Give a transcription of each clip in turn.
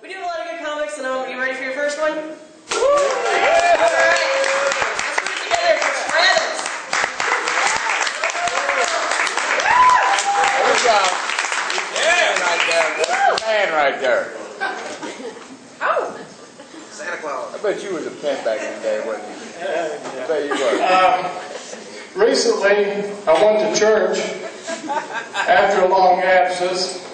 We do a lot of good comics, and are you ready for your first one? Woo! Alright. Let's put it together for Travis. Good job. Man right there. Oh! Santa Claus. I bet you was a pimp back in the day, wasn't you? I bet you were. Recently, I went to church after a long absence.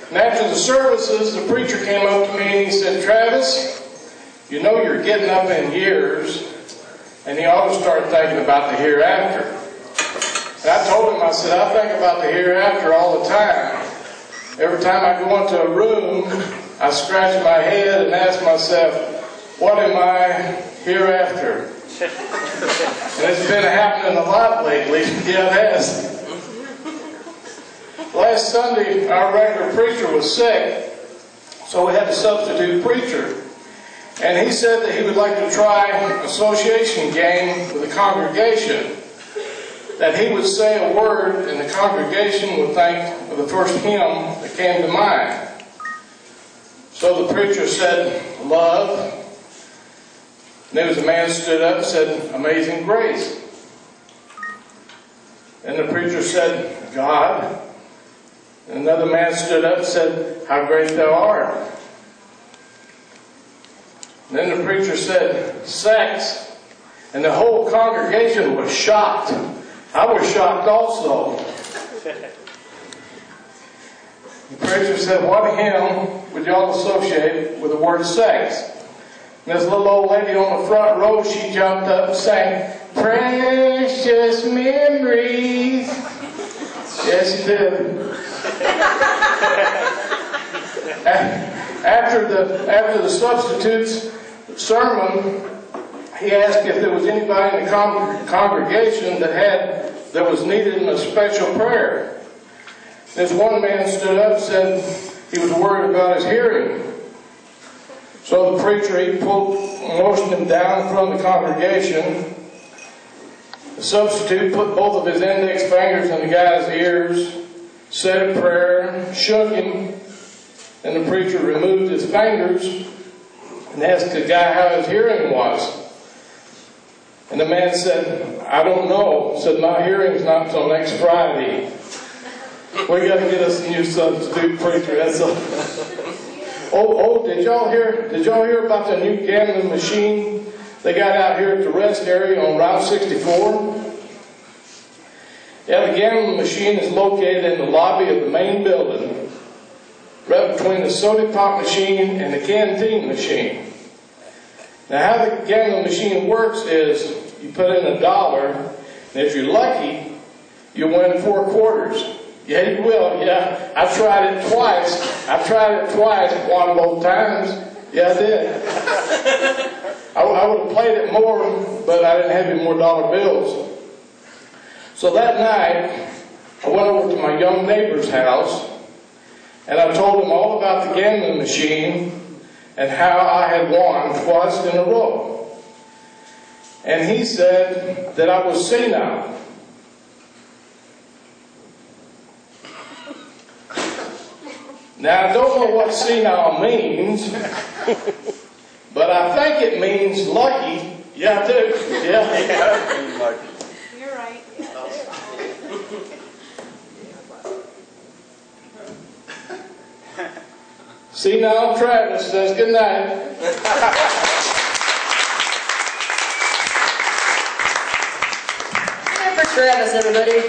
And after the services, the preacher came up to me and he said, "Travis, you know you're getting up in years, and you ought to start thinking about the hereafter." And I told him, I said, "I think about the hereafter all the time. Every time I go into a room, I scratch my head and ask myself, what am I hereafter?" And it's been happening a lot lately. Yeah, it has. Last Sunday, our regular preacher was sick, so we had a substitute preacher. And he said that he would like to try an association game with the congregation, that he would say a word and the congregation would think of the first hymn that came to mind. So the preacher said, "Love." And there was a man stood up and said, "Amazing Grace." And the preacher said, "God." And another man stood up and said, "How great thou art." And then the preacher said, "Sex." And the whole congregation was shocked. I was shocked also. The preacher said, "What hymn would y'all associate with the word sex?" And this little old lady on the front row, she jumped up and sang, "Precious Memories." Yes, she did. After the substitute's sermon, he asked if there was anybody in the congregation that was needed in a special prayer. This one man stood up and said he was worried about his hearing. So the preacher, he motioned him down from the congregation. The substitute put both of his index fingers in the guy's ears, said a prayer, shook him, and the preacher removed his fingers and asked the guy how his hearing was. And the man said, "I don't know." Said, "My hearing's not until next Friday." We got to get us a new substitute preacher. That's all. Oh, did y'all hear about the new gambling machine they got out here at the rest area on Route 64? Yeah, the gambling machine is located in the lobby of the main building, right between the soda pop machine and the canteen machine. Now, how the gambling machine works is you put in $1, and if you're lucky, you win 4 quarters. Yeah, you will. Yeah, I tried it twice. One both times. Yeah, I did. I would have played it more, but I didn't have any more dollar bills. So that night, I went over to my young neighbor's house, and I told him all about the gambling machine and how I had won twice in a row. And he said that I was senile. Now, I don't know what senile means, but I think it means lucky. Yeah, I do. Yeah. You're right. Senile Travis says good night. For Travis, everybody.